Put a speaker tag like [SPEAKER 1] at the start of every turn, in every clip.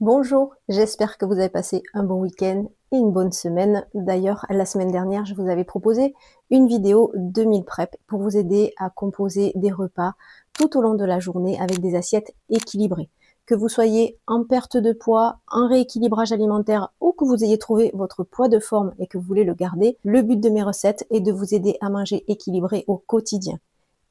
[SPEAKER 1] Bonjour, j'espère que vous avez passé un bon week-end et une bonne semaine. D'ailleurs, la semaine dernière, je vous avais proposé une vidéo de meal prep pour vous aider à composer des repas tout au long de la journée avec des assiettes équilibrées. Que vous soyez en perte de poids, en rééquilibrage alimentaire ou que vous ayez trouvé votre poids de forme et que vous voulez le garder, le but de mes recettes est de vous aider à manger équilibré au quotidien.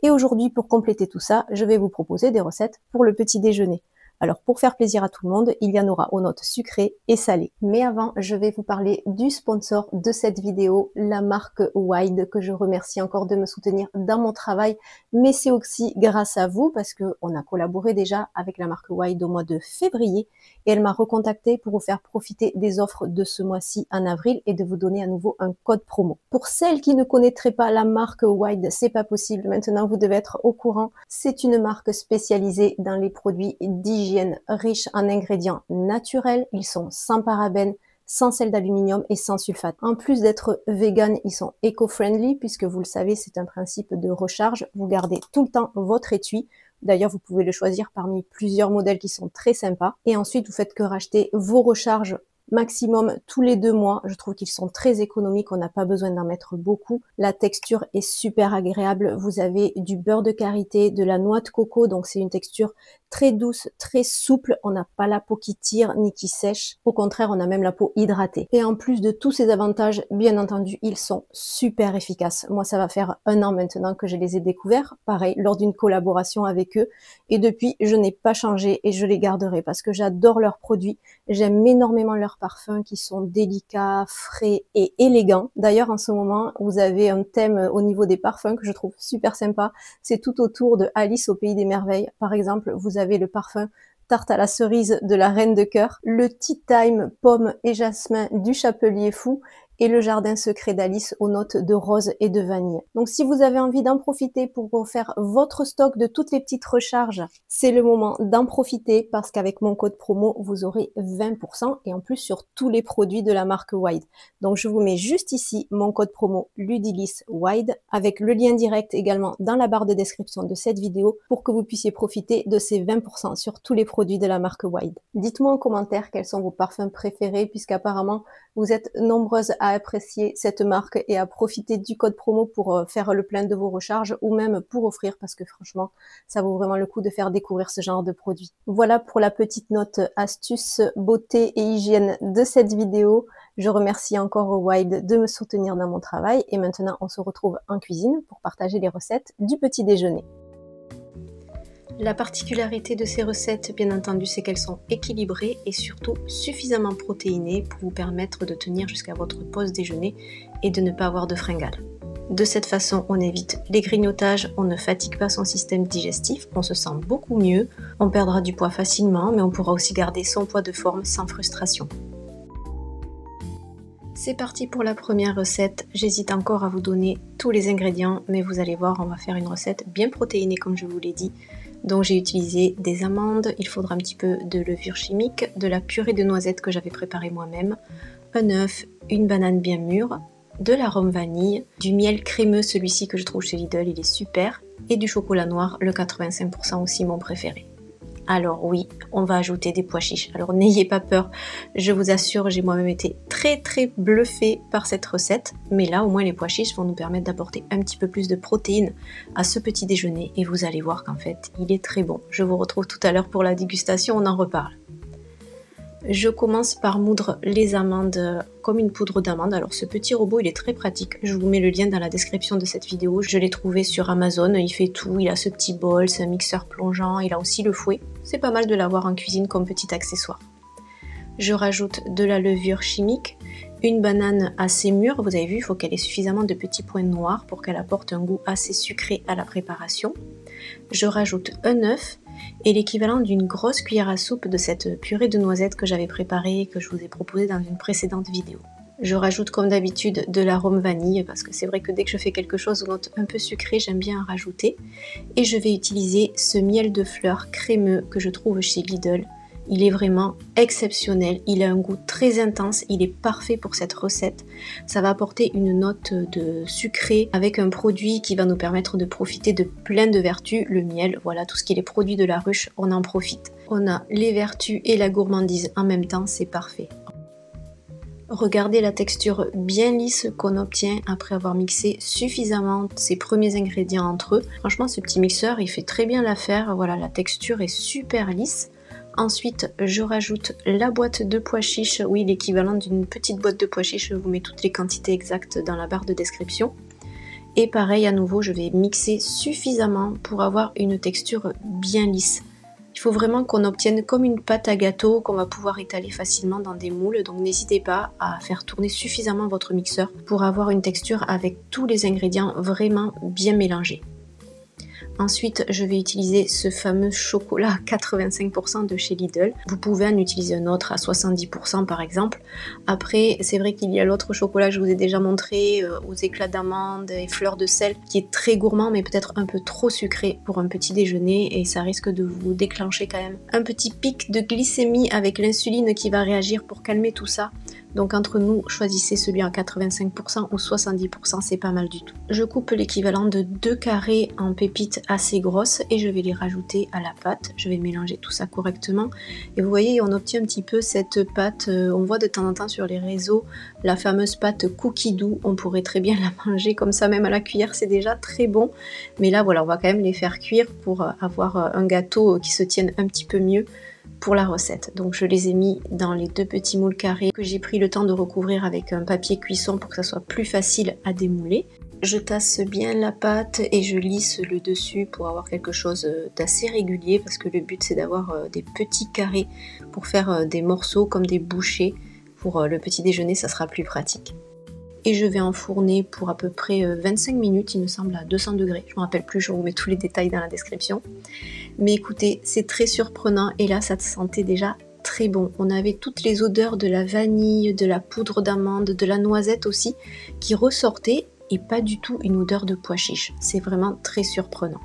[SPEAKER 1] Et aujourd'hui, pour compléter tout ça, je vais vous proposer des recettes pour le petit déjeuner. Alors pour faire plaisir à tout le monde, il y en aura aux notes sucrées et salées. Mais avant, je vais vous parler du sponsor de cette vidéo, la marque Wild, que je remercie encore de me soutenir dans mon travail. Mais c'est aussi grâce à vous, parce qu'on a collaboré déjà avec la marque Wild au mois de février, et elle m'a recontacté pour vous faire profiter des offres de ce mois-ci en avril et de vous donner à nouveau un code promo. Pour celles qui ne connaîtraient pas la marque Wild, c'est pas possible, maintenant vous devez être au courant. C'est une marque spécialisée dans les produits d'hygiène riches en ingrédients naturels. Ils sont sans parabènes, sans sel d'aluminium et sans sulfate. En plus d'être vegan, ils sont éco-friendly puisque vous le savez, c'est un principe de recharge. Vous gardez tout le temps votre étui. D'ailleurs, vous pouvez le choisir parmi plusieurs modèles qui sont très sympas. Et ensuite, vous faites que racheter vos recharges maximum tous les 2 mois. Je trouve qu'ils sont très économiques, on n'a pas besoin d'en mettre beaucoup. La texture est super agréable. Vous avez du beurre de karité, de la noix de coco, donc c'est une texture très douce, très souple. On n'a pas la peau qui tire ni qui sèche. Au contraire, on a même la peau hydratée. Et en plus de tous ces avantages, bien entendu, ils sont super efficaces. Moi, ça va faire 1 an maintenant que je les ai découverts. Pareil, lors d'une collaboration avec eux. Et depuis, je n'ai pas changé et je les garderai parce que j'adore leurs produits. J'aime énormément leurs parfums qui sont délicats, frais et élégants. D'ailleurs, en ce moment, vous avez un thème au niveau des parfums que je trouve super sympa. C'est tout autour de Alice au pays des merveilles. Par exemple, vous avez le parfum tarte à la cerise de la Reine de Cœur, le Tea Time pomme et jasmin du Chapelier Fou et le jardin secret d'Alice aux notes de rose et de vanille. Donc si vous avez envie d'en profiter pour refaire votre stock de toutes les petites recharges, c'est le moment d'en profiter parce qu'avec mon code promo, vous aurez 20% et en plus sur tous les produits de la marque Wild. Donc je vous mets juste ici mon code promo LUDILISWILD avec le lien direct également dans la barre de description de cette vidéo pour que vous puissiez profiter de ces 20% sur tous les produits de la marque Wild. Dites-moi en commentaire quels sont vos parfums préférés puisqu'apparemment vous êtes nombreuses à apprécier cette marque et à profiter du code promo pour faire le plein de vos recharges ou même pour offrir parce que franchement, ça vaut vraiment le coup de faire découvrir ce genre de produit. Voilà pour la petite note astuce, beauté et hygiène de cette vidéo. Je remercie encore Wild de me soutenir dans mon travail et maintenant on se retrouve en cuisine pour partager les recettes du petit déjeuner. La particularité de ces recettes, bien entendu, c'est qu'elles sont équilibrées et surtout suffisamment protéinées pour vous permettre de tenir jusqu'à votre pause déjeuner et de ne pas avoir de fringales. De cette façon, on évite les grignotages, on ne fatigue pas son système digestif, on se sent beaucoup mieux, on perdra du poids facilement, mais on pourra aussi garder son poids de forme sans frustration. C'est parti pour la première recette. J'hésite encore à vous donner tous les ingrédients, mais vous allez voir, on va faire une recette bien protéinée comme je vous l'ai dit. Donc j'ai utilisé des amandes, il faudra un petit peu de levure chimique, de la purée de noisettes que j'avais préparée moi-même, un œuf, une banane bien mûre, de l'arôme vanille, du miel crémeux, celui-ci que je trouve chez Lidl, il est super, et du chocolat noir, le 85% aussi mon préféré. Alors oui, on va ajouter des pois chiches. Alors n'ayez pas peur, je vous assure, j'ai moi-même été très bluffée par cette recette. Mais là, au moins, les pois chiches vont nous permettre d'apporter un petit peu plus de protéines à ce petit déjeuner. Et vous allez voir qu'en fait, il est très bon. Je vous retrouve tout à l'heure pour la dégustation, on en reparle. Je commence par moudre les amandes comme une poudre d'amande. Alors ce petit robot il est très pratique, je vous mets le lien dans la description de cette vidéo. Je l'ai trouvé sur Amazon, il fait tout, il a ce petit bol, c'est un mixeur plongeant, il a aussi le fouet. C'est pas mal de l'avoir en cuisine comme petit accessoire. Je rajoute de la levure chimique, une banane assez mûre, vous avez vu il faut qu'elle ait suffisamment de petits points noirs pour qu'elle apporte un goût assez sucré à la préparation. Je rajoute un œuf et l'équivalent d'une grosse cuillère à soupe de cette purée de noisettes que j'avais préparée et que je vous ai proposée dans une précédente vidéo. Je rajoute comme d'habitude de l'arôme vanille parce que c'est vrai que dès que je fais quelque chose aux notes un peu sucrées, j'aime bien en rajouter. Et je vais utiliser ce miel de fleurs crémeux que je trouve chez Lidl. Il est vraiment exceptionnel, il a un goût très intense, il est parfait pour cette recette. Ça va apporter une note de sucré avec un produit qui va nous permettre de profiter de plein de vertus, le miel, voilà, tout ce qui est les produits de la ruche, on en profite. On a les vertus et la gourmandise en même temps, c'est parfait. Regardez la texture bien lisse qu'on obtient après avoir mixé suffisamment ces premiers ingrédients entre eux. Franchement, ce petit mixeur, il fait très bien l'affaire. Voilà, la texture est super lisse. Ensuite, je rajoute la boîte de pois chiches. Oui, l'équivalent d'une petite boîte de pois chiches. Je vous mets toutes les quantités exactes dans la barre de description. Et pareil, à nouveau, je vais mixer suffisamment pour avoir une texture bien lisse. Il faut vraiment qu'on obtienne comme une pâte à gâteau qu'on va pouvoir étaler facilement dans des moules. Donc n'hésitez pas à faire tourner suffisamment votre mixeur pour avoir une texture avec tous les ingrédients vraiment bien mélangés. Ensuite, je vais utiliser ce fameux chocolat 85% de chez Lidl. Vous pouvez en utiliser un autre à 70% par exemple. Après, c'est vrai qu'il y a l'autre chocolat que je vous ai déjà montré aux éclats d'amande et fleurs de sel qui est très gourmand mais peut-être un peu trop sucré pour un petit déjeuner et ça risque de vous déclencher quand même un petit pic de glycémie avec l'insuline qui va réagir pour calmer tout ça. Donc entre nous, choisissez celui à 85% ou 70%, c'est pas mal du tout. Je coupe l'équivalent de 2 carrés en pépites assez grosses et je vais les rajouter à la pâte. Je vais mélanger tout ça correctement. Et vous voyez, on obtient un petit peu cette pâte, on voit de temps en temps sur les réseaux, la fameuse pâte cookie doux. On pourrait très bien la manger comme ça, même à la cuillère, c'est déjà très bon. Mais là, voilà, on va quand même les faire cuire pour avoir un gâteau qui se tienne un petit peu mieux pour la recette. Donc je les ai mis dans les 2 petits moules carrés que j'ai pris le temps de recouvrir avec un papier cuisson pour que ça soit plus facile à démouler. Je tasse bien la pâte et je lisse le dessus pour avoir quelque chose d'assez régulier parce que le but c'est d'avoir des petits carrés pour faire des morceaux comme des bouchées. Pour le petit déjeuner, ça sera plus pratique. Et je vais enfourner pour à peu près 25 minutes, il me semble, à 200 degrés. Je ne me rappelle plus, je vous mets tous les détails dans la description. Mais écoutez, c'est très surprenant et là, ça sentait déjà très bon. On avait toutes les odeurs de la vanille, de la poudre d'amande, de la noisette aussi, qui ressortaient et pas du tout une odeur de pois chiche. C'est vraiment très surprenant.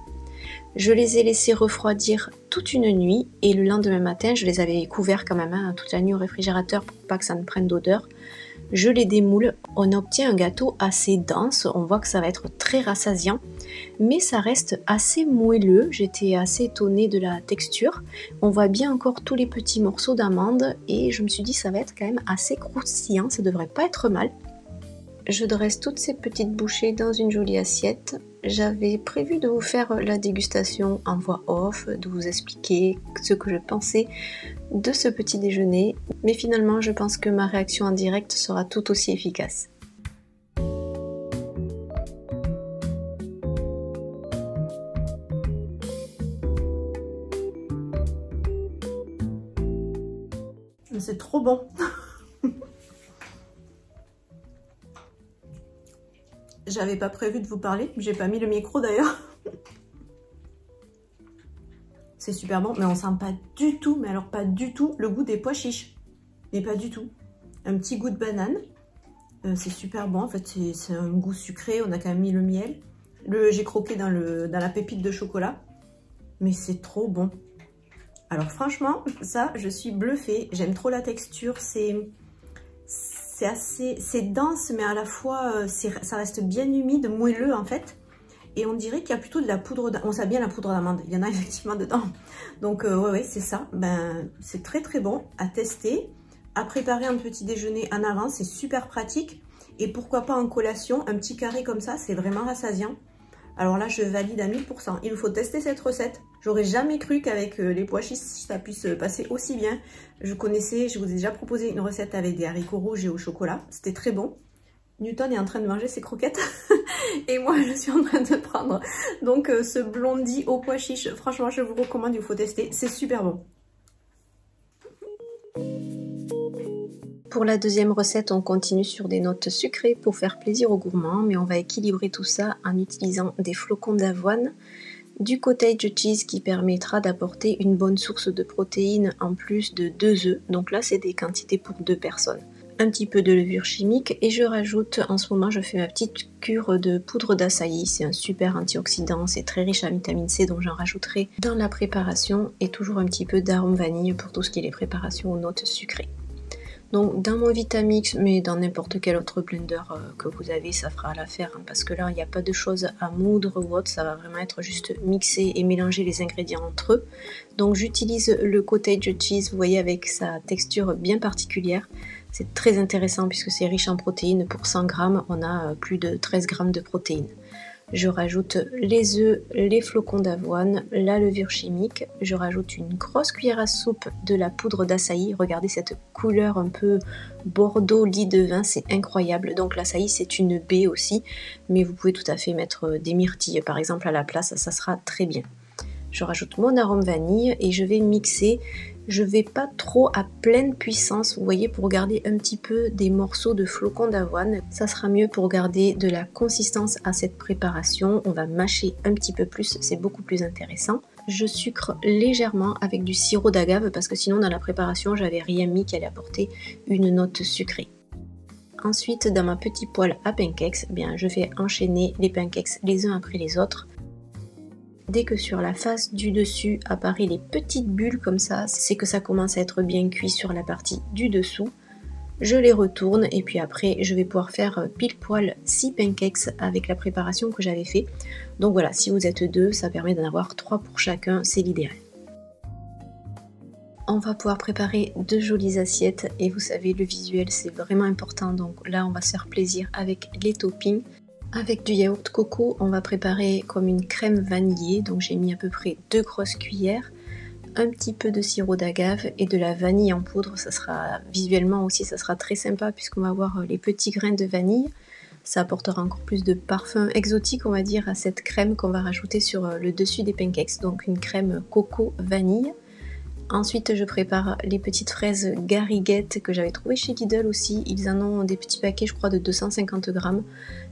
[SPEAKER 1] Je les ai laissés refroidir toute une nuit et le lendemain matin, je les avais couverts quand même toute la nuit au réfrigérateur pour pas que ça ne prenne d'odeur. Je les démoule, on obtient un gâteau assez dense, on voit que ça va être très rassasiant, mais ça reste assez moelleux, j'étais assez étonnée de la texture. On voit bien encore tous les petits morceaux d'amande et je me suis dit ça va être quand même assez croustillant, ça devrait pas être mal. Je dresse toutes ces petites bouchées dans une jolie assiette. J'avais prévu de vous faire la dégustation en voix off, de vous expliquer ce que je pensais de ce petit déjeuner, mais finalement je pense que ma réaction en direct sera tout aussi efficace.
[SPEAKER 2] C'est trop bon. J'avais pas prévu de vous parler, j'ai pas mis le micro d'ailleurs. C'est super bon, mais on sent pas du tout, mais alors pas du tout, le goût des pois chiches. Mais pas du tout. Un petit goût de banane. C'est super bon, en fait c'est un goût sucré, on a quand même mis le miel. J'ai croqué dans la pépite de chocolat. Mais c'est trop bon. Alors franchement, ça, je suis bluffée. J'aime trop la texture, c'est dense, mais à la fois, ça reste bien humide, moelleux en fait. Et on dirait qu'il y a plutôt de la poudre d'amande. On sait bien la poudre d'amande, il y en a effectivement dedans. Donc ouais, c'est ça. Ben, c'est très très bon à tester, à préparer un petit déjeuner en avance, c'est super pratique. Et pourquoi pas en collation, un petit carré comme ça, c'est vraiment rassasiant. Alors là, je valide à 1000%. Il faut tester cette recette. J'aurais jamais cru qu'avec les pois chiches, ça puisse passer aussi bien. Je vous ai déjà proposé une recette avec des haricots rouges et au chocolat. C'était très bon. Newton est en train de manger ses croquettes et moi je suis en train de prendre donc ce blondie aux pois chiches. Franchement, je vous recommande, il faut tester. C'est super bon.
[SPEAKER 1] Pour la deuxième recette, on continue sur des notes sucrées pour faire plaisir aux gourmands, mais on va équilibrer tout ça en utilisant des flocons d'avoine, du cottage cheese qui permettra d'apporter une bonne source de protéines en plus de 2 œufs. Donc là, c'est des quantités pour 2 personnes. un petit peu de levure chimique et je rajoute, en ce moment je fais ma petite cure de poudre d'açaï, c'est un super antioxydant, c'est très riche en vitamine C, donc j'en rajouterai dans la préparation et toujours un petit peu d'arôme vanille pour tout ce qui est les préparations aux notes sucrées. Donc dans mon Vitamix, mais dans n'importe quel autre blender que vous avez, ça fera l'affaire, hein, parce que là il n'y a pas de choses à moudre ou autre, ça va vraiment être juste mixer et mélanger les ingrédients entre eux. Donc j'utilise le cottage cheese, vous voyez, avec sa texture bien particulière. C'est très intéressant puisque c'est riche en protéines. Pour 100 grammes, on a plus de 13 grammes de protéines. Je rajoute les œufs, les flocons d'avoine, la levure chimique. Je rajoute une grosse cuillère à soupe de la poudre d'açaï. Regardez cette couleur un peu bordeaux lit de vin, c'est incroyable. Donc l'açaï c'est une baie aussi, mais vous pouvez tout à fait mettre des myrtilles par exemple à la place, ça sera très bien. Je rajoute mon arôme vanille et je vais mixer. Je vais pas trop à pleine puissance, vous voyez, pour garder un petit peu des morceaux de flocons d'avoine. Ça sera mieux pour garder de la consistance à cette préparation. On va mâcher un petit peu plus, c'est beaucoup plus intéressant. Je sucre légèrement avec du sirop d'agave parce que sinon dans la préparation, j'avais rien mis qui allait apporter une note sucrée. Ensuite, dans ma petite poêle à pancakes, eh bien, je vais enchaîner les pancakes les uns après les autres. Dès que sur la face du dessus apparaissent les petites bulles comme ça, c'est que ça commence à être bien cuit sur la partie du dessous. Je les retourne et puis après je vais pouvoir faire pile poil 6 pancakes avec la préparation que j'avais fait. Donc voilà, si vous êtes 2, ça permet d'en avoir 3 pour chacun, c'est l'idéal. On va pouvoir préparer 2 jolies assiettes et vous savez, le visuel c'est vraiment important, donc là on va se faire plaisir avec les toppings. Avec du yaourt coco, on va préparer comme une crème vanillée, donc j'ai mis à peu près 2 grosses cuillères, un petit peu de sirop d'agave et de la vanille en poudre. Ça sera visuellement aussi, ça sera très sympa puisqu'on va avoir les petits grains de vanille. Ça apportera encore plus de parfum exotique, on va dire, à cette crème qu'on va rajouter sur le dessus des pancakes, donc une crème coco vanille. Ensuite, je prépare les petites fraises Garriguette que j'avais trouvées chez Lidl aussi. Ils en ont des petits paquets, je crois, de 250 grammes.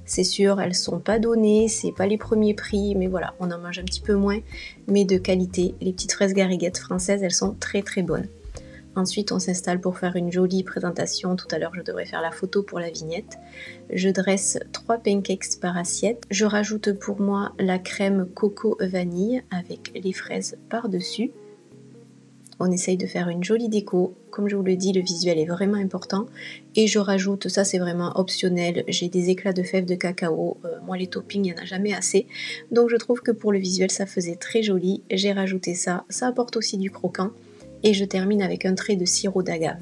[SPEAKER 1] C'est sûr, elles sont pas données, c'est pas les premiers prix, mais voilà, on en mange un petit peu moins, mais de qualité. Les petites fraises Garriguette françaises, elles sont très très bonnes. Ensuite, on s'installe pour faire une jolie présentation. Tout à l'heure, je devrais faire la photo pour la vignette. Je dresse 3 pancakes par assiette. Je rajoute pour moi la crème coco vanille avec les fraises par-dessus. On essaye de faire une jolie déco. Comme je vous le dis, le visuel est vraiment important. Et je rajoute, ça c'est vraiment optionnel, j'ai des éclats de fèves de cacao. Moi les toppings, il n'y en a jamais assez. Donc je trouve que pour le visuel, ça faisait très joli. J'ai rajouté ça. Ça apporte aussi du croquant. Et je termine avec un trait de sirop d'agave.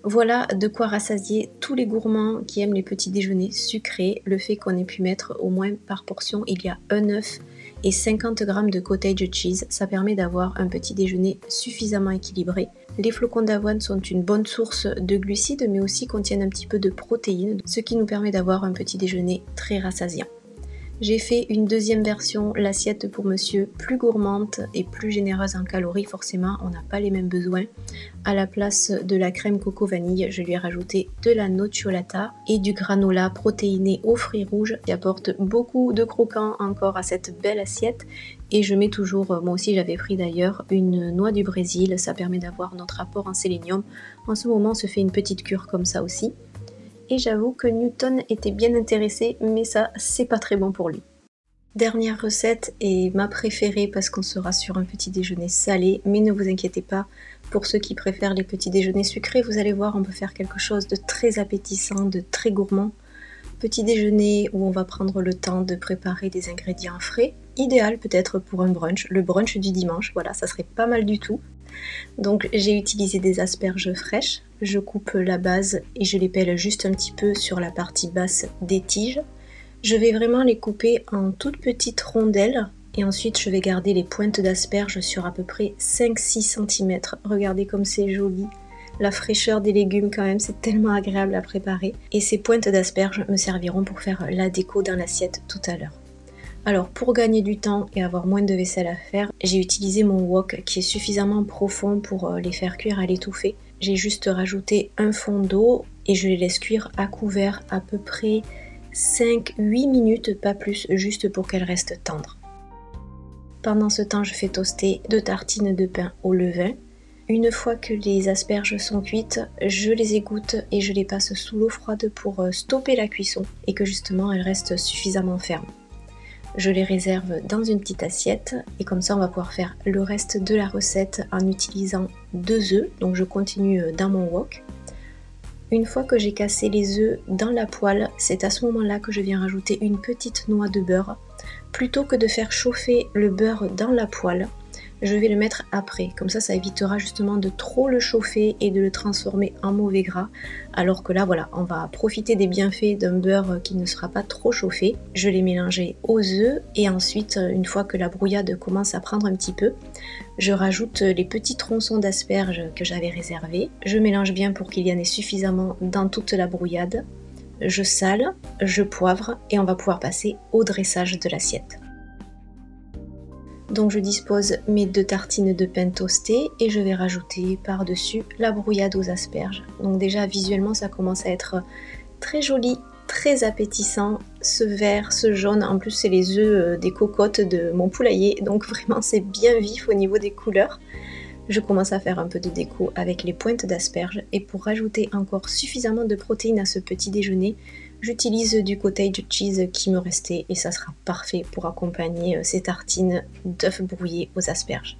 [SPEAKER 1] Voilà de quoi rassasier tous les gourmands qui aiment les petits déjeuners sucrés. Le fait qu'on ait pu mettre au moins par portion, il y a un œuf et 50 g de cottage cheese, ça permet d'avoir un petit déjeuner suffisamment équilibré. Les flocons d'avoine sont une bonne source de glucides mais aussi contiennent un petit peu de protéines, ce qui nous permet d'avoir un petit déjeuner très rassasiant. J'ai fait une deuxième version, l'assiette pour monsieur, plus gourmande et plus généreuse en calories, forcément on n'a pas les mêmes besoins. À la place de la crème coco vanille, je lui ai rajouté de la nocciolata et du granola protéiné aux fruits rouges qui apporte beaucoup de croquants encore à cette belle assiette. Et je mets toujours, moi aussi j'avais pris d'ailleurs, une noix du Brésil, ça permet d'avoir notre apport en sélénium. En ce moment on se fait une petite cure comme ça aussi. Et j'avoue que Newton était bien intéressé, mais ça, c'est pas très bon pour lui. Dernière recette et ma préférée parce qu'on sera sur un petit déjeuner salé, mais ne vous inquiétez pas, pour ceux qui préfèrent les petits déjeuners sucrés, vous allez voir, on peut faire quelque chose de très appétissant, de très gourmand. Petit déjeuner où on va prendre le temps de préparer des ingrédients frais, idéal peut-être pour un brunch, le brunch du dimanche, voilà, ça serait pas mal du tout. Donc j'ai utilisé des asperges fraîches, je coupe la base et je les pèle juste un petit peu sur la partie basse des tiges. Je vais vraiment les couper en toutes petites rondelles et ensuite je vais garder les pointes d'asperges sur à peu près 5-6 cm. Regardez comme c'est joli, la fraîcheur des légumes quand même, c'est tellement agréable à préparer. Et ces pointes d'asperges me serviront pour faire la déco dans l'assiette tout à l'heure. Alors pour gagner du temps et avoir moins de vaisselle à faire, j'ai utilisé mon wok qui est suffisamment profond pour les faire cuire à l'étouffée. J'ai juste rajouté un fond d'eau et je les laisse cuire à couvert à peu près 5-8 minutes, pas plus, juste pour qu'elles restent tendres. Pendant ce temps, je fais toaster 2 tartines de pain au levain. Une fois que les asperges sont cuites, je les égoutte et je les passe sous l'eau froide pour stopper la cuisson et que justement elles restent suffisamment fermes. Je les réserve dans une petite assiette et comme ça on va pouvoir faire le reste de la recette en utilisant 2 œufs. Donc je continue dans mon wok. Une fois que j'ai cassé les œufs dans la poêle, c'est à ce moment-là que je viens rajouter une petite noix de beurre. Plutôt que de faire chauffer le beurre dans la poêle, je vais le mettre après. Comme ça évitera justement de trop le chauffer et de le transformer en mauvais gras. Alors que là, voilà, on va profiter des bienfaits d'un beurre qui ne sera pas trop chauffé. Je l'ai mélangé aux œufs et ensuite, une fois que la brouillade commence à prendre un petit peu, je rajoute les petits tronçons d'asperges que j'avais réservés. Je mélange bien pour qu'il y en ait suffisamment dans toute la brouillade. Je sale, je poivre et on va pouvoir passer au dressage de l'assiette. Donc je dispose mes 2 tartines de pain toasté et je vais rajouter par-dessus la brouillade aux asperges. Donc déjà visuellement ça commence à être très joli, très appétissant. Ce vert, ce jaune, en plus c'est les œufs des cocottes de mon poulailler, donc vraiment c'est bien vif au niveau des couleurs. Je commence à faire un peu de déco avec les pointes d'asperges et pour rajouter encore suffisamment de protéines à ce petit déjeuner, j'utilise du cottage cheese qui me restait et ça sera parfait pour accompagner ces tartines d'œufs brouillés aux asperges.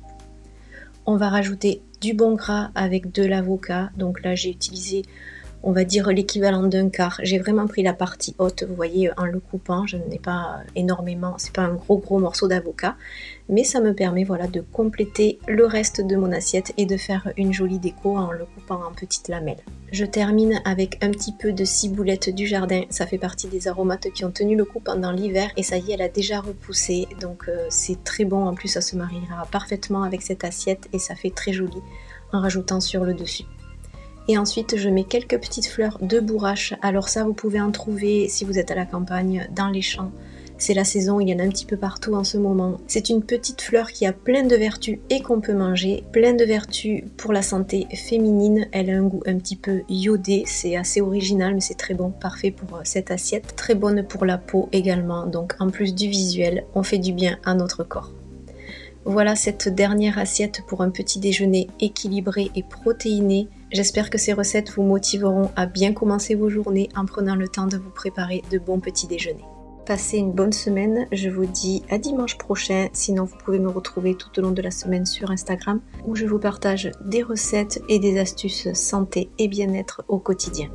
[SPEAKER 1] On va rajouter du bon gras avec de l'avocat, donc là j'ai utilisé on va dire l'équivalent d'un quart. J'ai vraiment pris la partie haute, vous voyez, en le coupant, je n'ai pas énormément, c'est pas un gros morceau d'avocat, mais ça me permet voilà de compléter le reste de mon assiette et de faire une jolie déco en le coupant en petites lamelles. Je termine avec un petit peu de ciboulette du jardin, ça fait partie des aromates qui ont tenu le coup pendant l'hiver et ça y est, elle a déjà repoussé, donc c'est très bon, en plus ça se mariera parfaitement avec cette assiette et ça fait très joli en rajoutant sur le dessus. Et ensuite je mets quelques petites fleurs de bourrache, alors ça vous pouvez en trouver si vous êtes à la campagne, dans les champs. C'est la saison, il y en a un petit peu partout en ce moment. C'est une petite fleur qui a plein de vertus et qu'on peut manger, plein de vertus pour la santé féminine. Elle a un goût un petit peu iodé, c'est assez original mais c'est très bon, parfait pour cette assiette. Très bonne pour la peau également, donc en plus du visuel, on fait du bien à notre corps. Voilà cette dernière assiette pour un petit déjeuner équilibré et protéiné. J'espère que ces recettes vous motiveront à bien commencer vos journées en prenant le temps de vous préparer de bons petits déjeuners. Passez une bonne semaine, je vous dis à dimanche prochain, sinon vous pouvez me retrouver tout au long de la semaine sur Instagram où je vous partage des recettes et des astuces santé et bien-être au quotidien.